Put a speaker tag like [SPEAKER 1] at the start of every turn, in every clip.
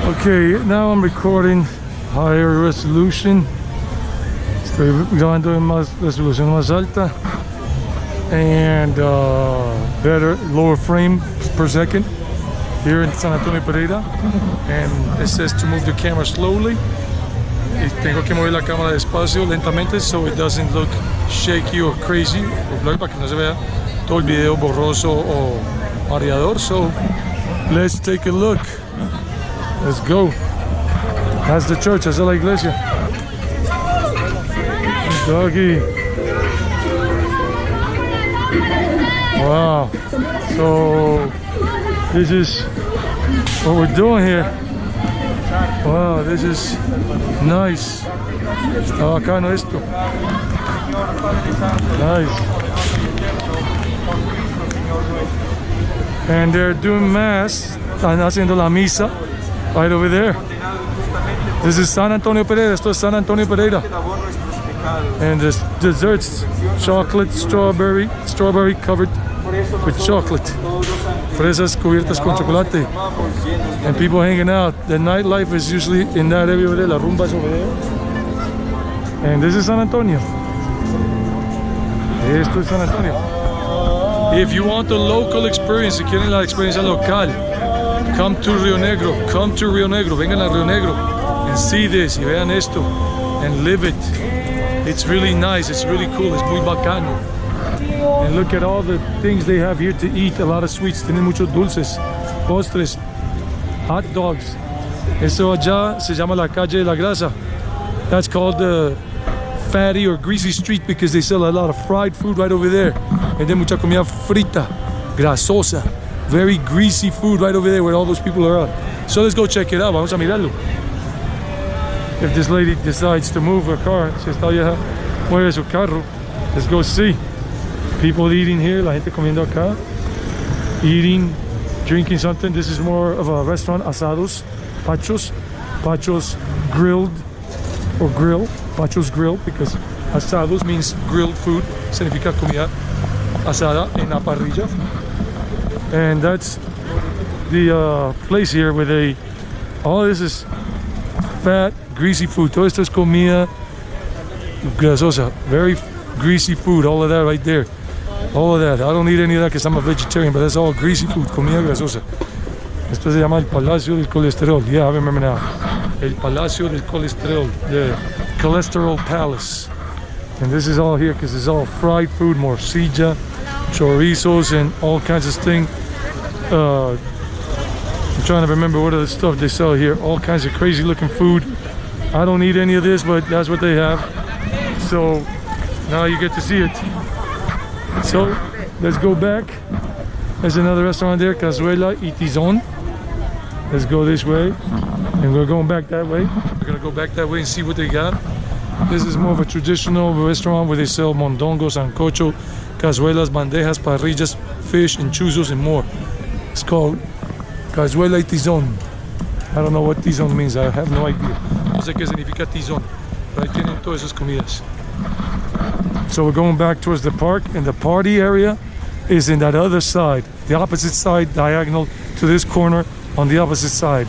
[SPEAKER 1] Okay, now I'm recording higher resolution. Estoy grabando en más resolución más alta and better lower frame per second here in San Antonio, Pereira. And it says to move the camera slowly. Y tengo que mover la cámara despacio, lentamente, so it doesn't look shaky or crazy or blurry, para que no se vea todo el video borroso o mareador. So let's take a look. Let's go. That's the church, esa es la iglesia. Doggy. Wow. So this is what we're doing here. Wow, this is nice. Está bacano esto. Nice. And they're doing mass. Están haciendo la misa right over there. This is San Antonio Pereira. Esto es San Antonio Pereira. And this desserts, chocolate, strawberry covered with chocolate. Fresas cubiertas con chocolate. And people hanging out. The nightlife is usually in that area over there. La rumba is over there. And this is San Antonio. Esto es San Antonio. If you want the local experience, si quieren la experiencia local, come to Rionegro. Come to Rionegro. Vengan a Rionegro and see this. Y vean esto and live it. It's really nice. It's really cool. It's muy bacano. And look at all the things they have here to eat. A lot of sweets. Tienen muchos dulces, postres, hot dogs. Eso allá se llama la calle de la grasa. That's called the fatty or greasy street because they sell a lot of fried food right over there. And then mucha comida frita, grasosa, very greasy food right over there where all those people are at. So let's go check it out. Vamos a mirarlo. If this lady decides to move her car, si esta vieja mueve su carro, let's go see. People eating here, la gente comiendo acá, eating, drinking something. This is more of a restaurant, asados, pachos grilled or grill, pachos grill, because asados means grilled food, significa comida asada en la parrilla. And that's the place here with all this is fat, greasy food. Todo esto es comida grasosa, very greasy food, all of that right there. All of that. I don't eat any of that because I'm a vegetarian, but that's all greasy food, comida grasosa. Esto se llama el Palacio del Colesterol. Yeah, I remember now. El Palacio del Colesterol, the Cholesterol Palace. And this is all here because it's all fried food, morcilla, chorizos, and all kinds of things. I'm trying to remember what other stuff they sell here. All kinds of crazy looking food. I don't eat any of this, but that's what they have. So now you get to see it. So let's go back. There's another restaurant there, Cazuela y Tizón. Let's go this way. And we're going back that way. We're gonna go back that way and see what they got. This is more of a traditional restaurant where they sell mondongo, sancocho, cazuelas, bandejas, parrillas, fish, and chuzos, and more. It's called Cazuela y Tizón. I don't know what Tizón means. I have no idea. No sé qué significa Tizón. Pero ahí tienen todas esas comidas. So we're going back towards the park, and the party area is in that other side, the opposite side, diagonal to this corner on the opposite side.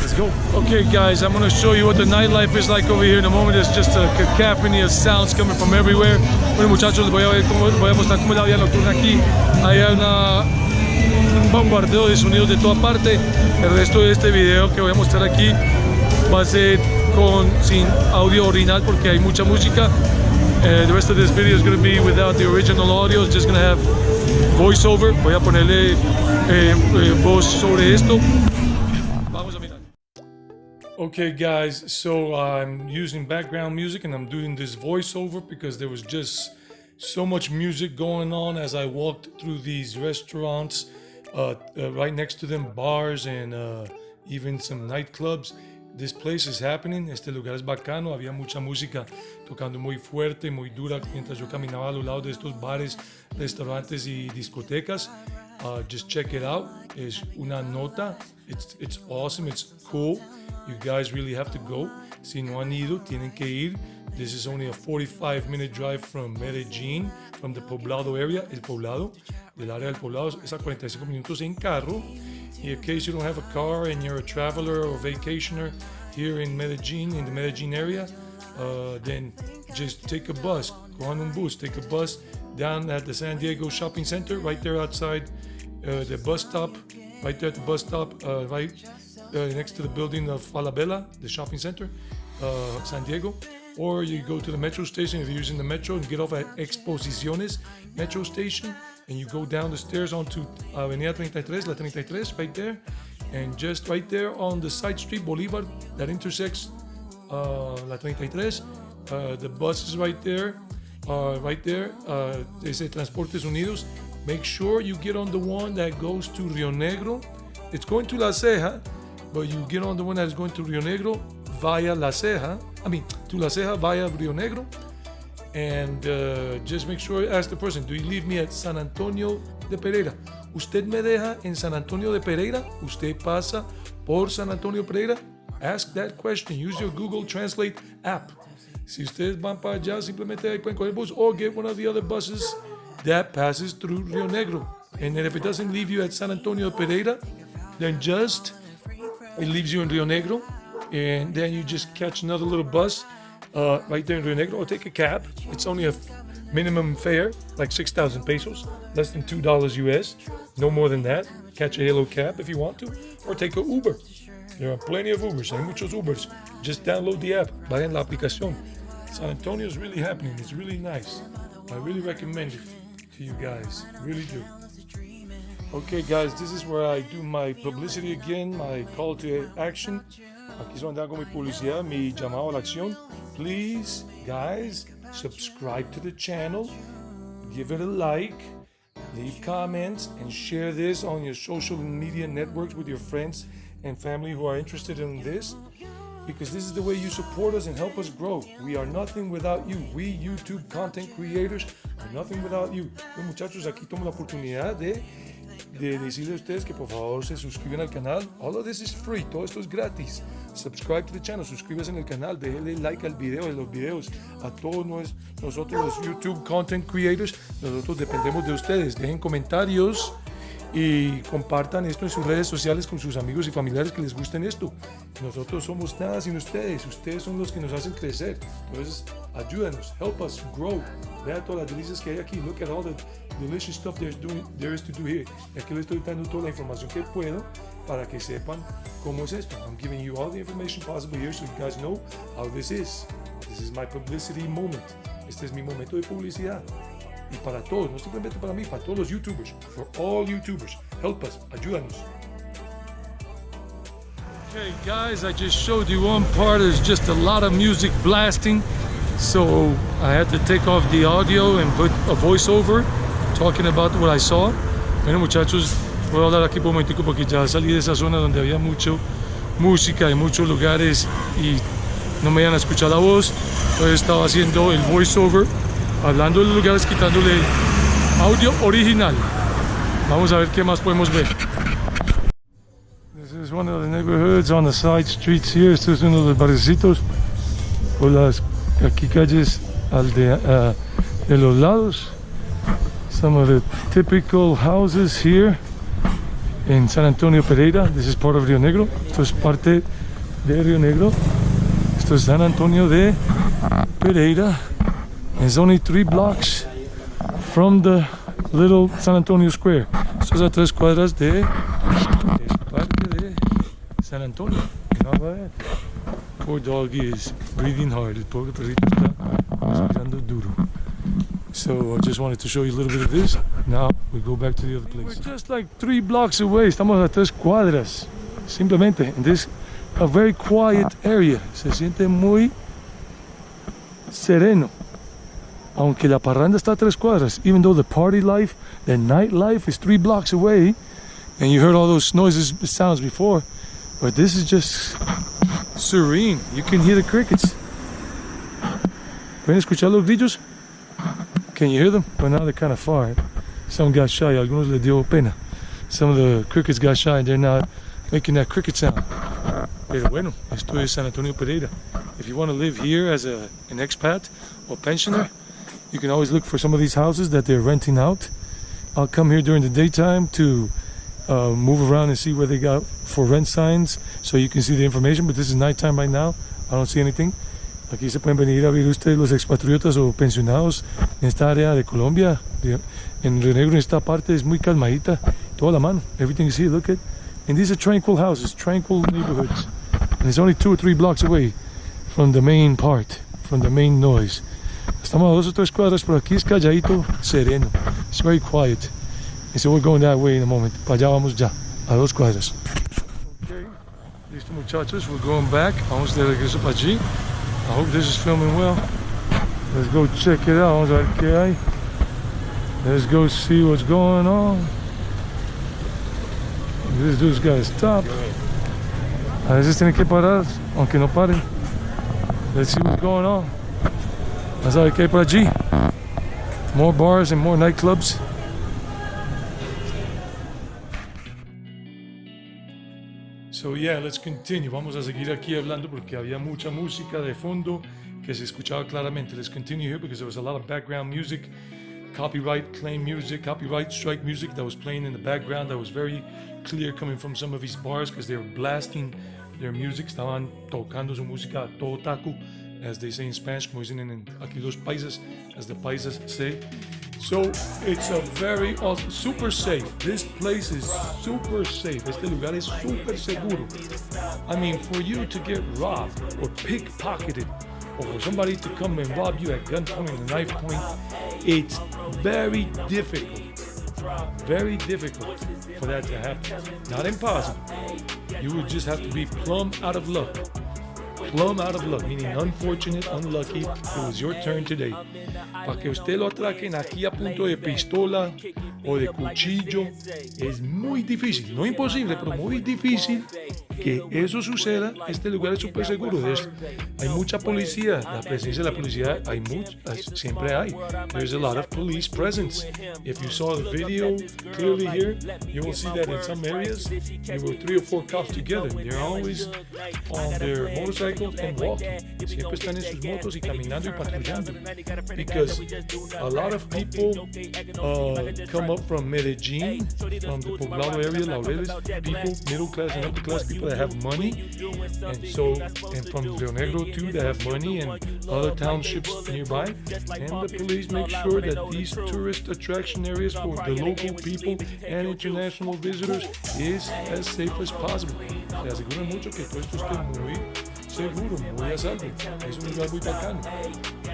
[SPEAKER 1] Let's go. Okay guys, I'm going to show you what the nightlife is like over here in a moment. There's just a cacophony of sounds coming from everywhere. Bueno muchachos, les voy a mostrar cómo es la vida nocturna aquí. Hay un bombardeo de sonidos de toda parte. El resto de este video que voy a mostrar aquí va a ser sin audio original porque hay mucha música. The rest of this video is going to be without the original audio. It's just going to have voiceover. Voy a ponerle voz sobre esto. Vamos a mirar. Okay guys, so I'm using background music and I'm doing this voiceover because there was just so much music going on as I walked through these restaurants, right next to them bars and even some nightclubs. This place is happening, este lugar es bacano, había mucha música tocando muy fuerte, muy dura mientras yo caminaba a los lados de estos bares, restaurantes y discotecas. Just check it out. Es una nota. It's awesome. It's cool. You guys really have to go. Si no han ido, tienen que ir. This is only a 45-minute drive from Medellín, from the Poblado area. El Poblado, del área del Poblado, es a 45 minutos en carro. In case you don't have a car and you're a traveler or vacationer here in Medellín, in the Medellín area, then just take a bus, go on un bus, take a bus down at the San Diego Shopping Center, right there outside the bus stop, right there at the bus stop, right next to the building of Falabella, the shopping center, San Diego. Or you go to the metro station if you're using the metro and get off at Exposiciones metro station, and you go down the stairs onto Avenida 33, La 33, right there, and just right there on the side street Bolivar that intersects La 33, the bus is right there, they say Transportes Unidos. Make sure you get on the one that goes to Rionegro. It's going to La Ceja, but you get on the one that is going to Rionegro via La Ceja, to La Ceja via Rionegro, and just make sure, ask the person, do you leave me at San Antonio de Pereira? ¿Usted me deja en San Antonio de Pereira? ¿Usted pasa por San Antonio de Pereira? Ask that question. Use your Google Translate app. Si ustedes van para allá, simplemente ahí pueden coger el bus or get one of the other buses that passes through Rionegro. And then if it doesn't leave you at San Antonio de Pereira, then it leaves you in Rionegro, and then you just catch another little bus right there in Rionegro, or take a cab. It's only a minimum fare, like 6,000 pesos, less than $2 US, no more than that. Catch a Halo cab if you want to, or take a Uber. There are plenty of Ubers, hay muchos Ubers. Just download the app, vayan la aplicación. San Antonio is really happening, it's really nice. I really recommend it to you guys, really do. Okay guys, this is where I do my publicity again, my call to action. Aquí es donde hago mi publicidad, mi llamado a la acción. Please, guys, subscribe to the channel, give it a like, leave comments, and share this on your social media networks with your friends and family who are interested in this, because this is the way you support us and help us grow. We are nothing without you. We YouTube content creators are nothing without you. Pues muchachos, aquí tomo la oportunidad de decirles a ustedes que por favor se suscriban al canal. All of this is free, todo esto es gratis. Subscribe to the channel, suscríbase en el canal, déjenle like al video, de los videos. A todos nosotros los YouTube content creators, nosotros dependemos de ustedes. Dejen comentarios y compartan esto en sus redes sociales con sus amigos y familiares que les gusten esto. Nosotros somos nada sin ustedes, ustedes son los que nos hacen crecer. Entonces, ayúdanos, help us grow. Vea todas las delicias que hay aquí. Look at all the delicious stuff there is to do here. Y aquí les estoy dando toda la información que puedo para que sepan cómo es esto. I'm giving you all the information possible here so you guys know how this is. This is my publicity moment. Este es mi momento de publicidad. Y para todos, no simplemente para mí, para todos los YouTubers, for all YouTubers, help us, ayúdanos. Okay guys, I just showed you one part. There's just a lot of music blasting, so I had to take off the audio and put a voiceover talking about what I saw. Bueno muchachos, voy a hablar aquí por un momentico porque ya salí de esa zona donde había mucho música y muchos lugares y no me iban a escuchar la voz. Entonces estaba haciendo el voiceover, hablando de los lugares, quitándole audio original. Vamos a ver qué más podemos ver. This is one of the neighborhoods on the side streets here. Esto es uno de los barrecitos por las aquí calles de los lados. Some of the typical houses here in San Antonio Pereira. This is part of Rionegro. Esto es parte de Rionegro. Esto es San Antonio de Pereira. It's only 3 blocks from the little San Antonio Square. Esto es a 3 cuadras de parte de San Antonio. Poor doggy is breathing hard. El pobre perrito está respirando duro. So I just wanted to show you a little bit of this. Now we go back to the other place. We're just like 3 blocks away. Estamos a 3 cuadras. Simplemente in this a very quiet area. Se siente muy sereno. Aunque la parranda está a 3 cuadras, even though the party life, the nightlife is 3 blocks away, and you heard all those noises, sounds before, but this is just serene. You can hear the crickets. ¿Pueden escuchar los grillos? Can you hear them? But now they're kind of far. Some got shy, algunos les dio pena. Some of the crickets got shy and they're not making that cricket sound. Pero bueno, esto es San Antonio Pereira. If you want to live here as an expat or pensioner, you can always look for some of these houses that they're renting out. I'll come here during the daytime to move around and see where they got for rent signs so you can see the information, but this is nighttime right now. I don't see anything. Aquí se pueden venir a ver ustedes los expatriotas o pensionados en esta área de Colombia. En Rionegro, en esta parte es muy calmadita, toda la mano. Everything you see, look at. And these are tranquil houses, tranquil neighborhoods. And it's only 2 or 3 blocks away from the main part, from the main noise. Estamos a 2 o 3 cuadras, pero aquí es calladito, sereno. It's very quiet. And so we're going that way in a moment. Para allá vamos ya, a 2 cuadras. Okay, listo muchachos, we're going back. Vamos de regreso para allí. I hope this is filming well. Let's go check it out. Vamos a ver qué hay. Let's go see what's going on. This dude's got to stop. A veces tienen que parar, aunque no paren. Let's see what's going on. Vamos a ver qué hay por allí. More bars and more nightclubs. So yeah, let's continue. Vamos a seguir aquí hablando porque había mucha música de fondo que se escuchaba claramente. Let's continue here because there was a lot of background music, copyright claim music, copyright strike music that was playing in the background that was very clear coming from some of these bars because they were blasting their music. Estaban tocando su música a todo taco, as they say in Spanish, como dicen aquí los paisas, as the paisas say. So it's a very super safe. This place is super safe. Este lugar es super seguro. I mean, for you to get robbed or pickpocketed, or for somebody to come and rob you at gunpoint and knife point, it's very difficult. Very difficult for that to happen. Not impossible. You would just have to be plumb out of luck. Plumb out of luck, meaning unfortunate, unlucky. It was your turn today. Para que usted lo atraquen aquí a punto de pistola o de cuchillo es muy difícil, no imposible, pero muy difícil que eso suceda. Este lugar es súper seguro. Hay mucha policía, la presencia de la policía hay siempre hay. There's a lot of police presence. If you saw the video clearly here, you will see that in some areas there were 3 or 4 cops together. They're always on their motorcycles and walking. Siempre están en sus motos y caminando y patrullando. Because a lot of people come up from Medellín, from the Poblado area, Laureles, people, middle class and upper class people that have money, and from Rionegro too, that have money, and other townships nearby. And the police make sure that these tourist attraction areas for the local people and international visitors is as safe as possible. Se asegura mucho que todo esto esté muy seguro, muy a salvo. Es un lugar muy bacano.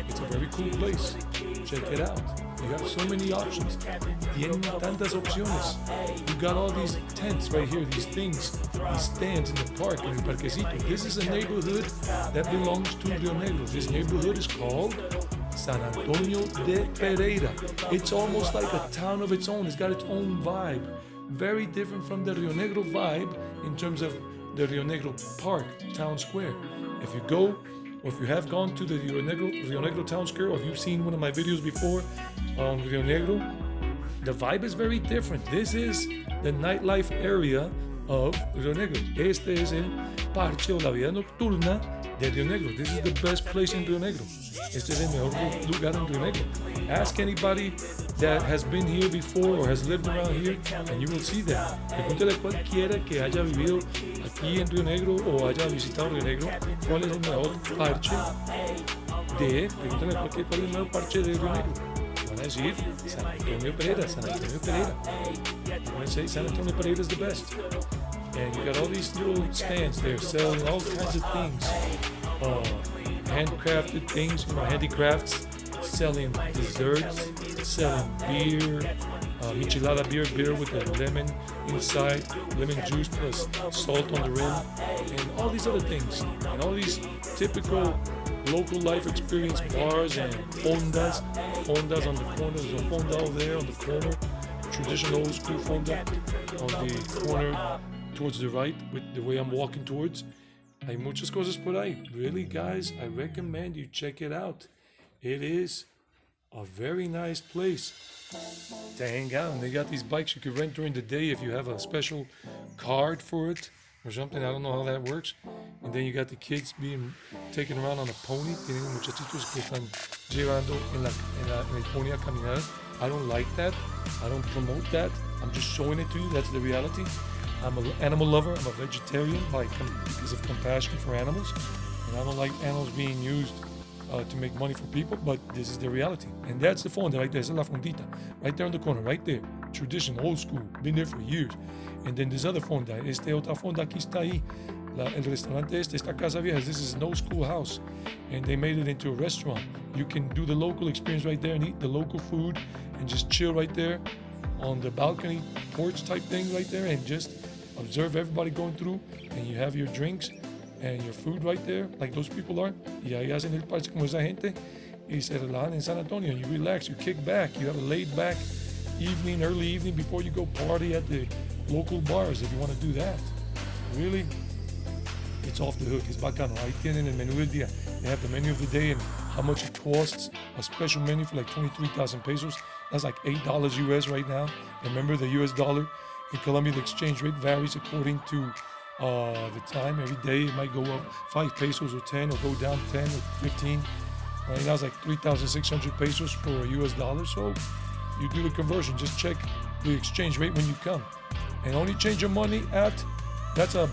[SPEAKER 1] It's a very cool place. Check it out. You have so many options. Tienen tantas opciones. You got all these tents right here, these things, these stands in the park, in el parquecito. This is a neighborhood that belongs to Rionegro. This neighborhood is called San Antonio de Pereira. It's almost like a town of its own. It's got its own vibe. Very different from the Rionegro vibe in terms of the Rionegro Park, Town Square. If you go, or if you have gone to the Rionegro Town Square, or if you've seen one of my videos before on Rionegro, the vibe is very different. This is the nightlife area of Rionegro. Este es el parche o la vida nocturna de Rionegro. This is the best place in Rionegro. Este es el mejor lugar en Rionegro. Ask anybody that has been here before or has lived around here, and you will see that. Pregúntale a cualquiera que haya vivido aquí en Rionegro o haya visitado Rionegro, cuál es el mejor parche pregúntale a cualquier cuál es el mejor parche de Rionegro. Van a decir San Antonio Pereira, San Antonio Pereira. Van a say San Antonio Pereira is the best. And you got all these little stands there selling all kinds of things, handcrafted things, handicrafts, selling desserts, selling beer, michelada beer with a lemon inside, lemon juice plus salt on the rim, and all these other things, and all these typical local life experience bars and fondas on the corner. There's a fonda over there on the corner, traditional old school fonda on the corner towards the right, with the way I'm walking towards. Hay muchas cosas por ahí. Really, guys, I recommend you check it out. It is a very nice place to hang out. And they got these bikes you can rent during the day if you have a special card for it. or something. I don't know how that works. And then you got the kids being taken around on a pony. Tienen muchachitos que están llevando en el pony a caminar. I don't like that. I don't promote that. I'm just showing it to you. That's the reality. I'm an animal lover. I'm a vegetarian because of compassion for animals. And I don't like animals being used to make money for people, but this is the reality. And that's the fonda right there. Esa es la fondita. Right there in the corner, right there. Tradition, old school. Been there for years. And then this other fonda. Otra fonda aquí está ahí. El restaurante esta casa vieja. This is an old school house. And they made it into a restaurant. You can do the local experience right there and eat the local food and just chill right there on the balcony porch type thing right there and just observe everybody going through, and you have your drinks and your food right there, like those people are. Y ahí hacen el parche como esa gente y se relajan en San Antonio. You relax, you kick back, you have a laid back evening, early evening before you go party at the local bars if you want to do that. Really, it's off the hook. It's bacano. Ahí tienen el menú del día. They have the menu of the day and how much it costs. A special menu for like 23,000 pesos. That's like $8 US right now. And remember, the US dollar in Colombia, the exchange rate varies according to the time. Every day it might go up 5 pesos or 10 or go down 10 or 15. Right now it's like 3,600 pesos for a US dollar. So you do the conversion. Just check the exchange rate when you come. And only change your money at, that's a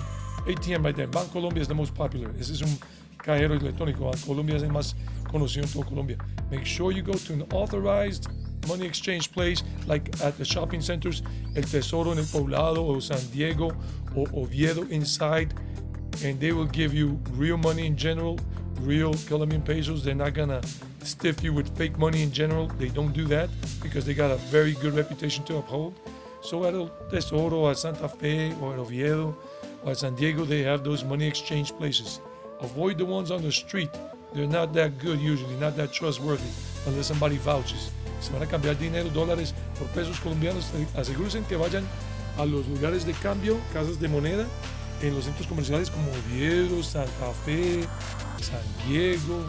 [SPEAKER 1] ATM right there. Bancolombia is the most popular. This is un cajero electrónico. Bancolombia es el más conocido en todo Colombia. Make sure you go to an authorized money exchange place, like at the shopping centers, El Tesoro en El Poblado, or San Diego, or Oviedo inside, and they will give you real money in general, real Colombian pesos. They're not gonna stiff you with fake money in general. They don't do that because they got a very good reputation to uphold. So at El Tesoro, at Santa Fe, or at Oviedo, or at San Diego, they have those money exchange places. Avoid the ones on the street. They're not that good usually, not that trustworthy, unless somebody vouches. Se van a cambiar dinero, dólares por pesos colombianos. Asegúrense que vayan a los lugares de cambio, casas de moneda, en los centros comerciales como Oviedo, Santa Fe, San Diego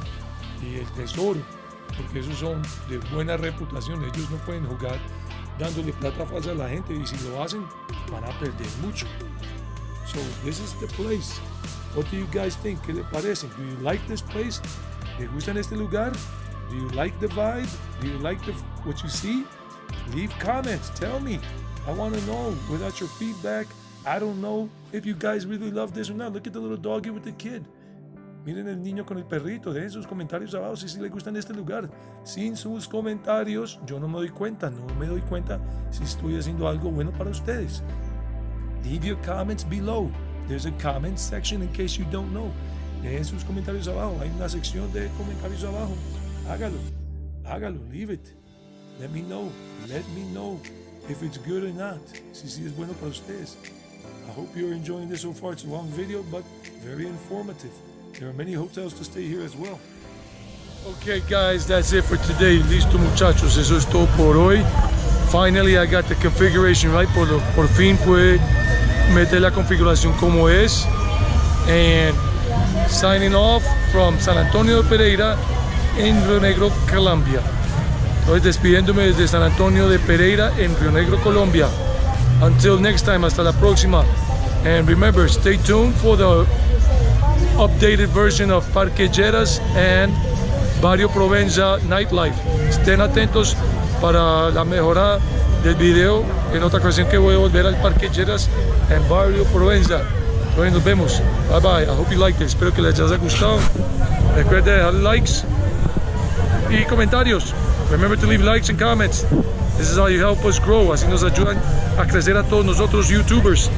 [SPEAKER 1] y El Tesoro, porque esos son de buena reputación. Ellos no pueden jugar dándole plata falsa a la gente, y si lo hacen van a perder mucho. So this is the place. What do you guys think? ¿Qué le parece? Do you like this place? ¿Les gustan este lugar? Do you like the vibe? Do you like what you see? Leave comments. Tell me. I want to know. Without your feedback, I don't know if you guys really love this or not. Look at the little doggy with the kid. Miren el niño con el perrito. Dejen sus comentarios abajo si les gustan este lugar. Sin sus comentarios, yo no me doy cuenta. No me doy cuenta si estoy haciendo algo bueno para ustedes. Leave your comments below. There's a comment section in case you don't know. Dejen sus comentarios abajo. Hay una sección de comentarios abajo. Hágalo, leave it. Let me know if it's good or not. Si es bueno para ustedes. I hope you're enjoying this so far. It's a long video, but very informative. There are many hotels to stay here as well. Okay guys, that's it for today. Listo muchachos, eso es todo por hoy. Finally I got the configuration right. Por fin pude meter la configuración como es. And signing off from San Antonio de Pereira en Rionegro, Colombia. Estoy despidiéndome desde San Antonio de Pereira en Rionegro, Colombia. Until next time, hasta la próxima. And remember, stay tuned for the updated version of Parquelleras and Barrio Provenza Nightlife. Estén atentos para la mejora del video. En otra ocasión que voy a volver al Parquelleras and Barrio Provenza. Bueno, nos vemos. Bye bye. I hope you liked it. Espero que les haya gustado. Recuerden dejar likes y comentarios. Remember to leave likes and comments. This is how you help us grow. Así nos ayudan a crecer a todos nosotros YouTubers.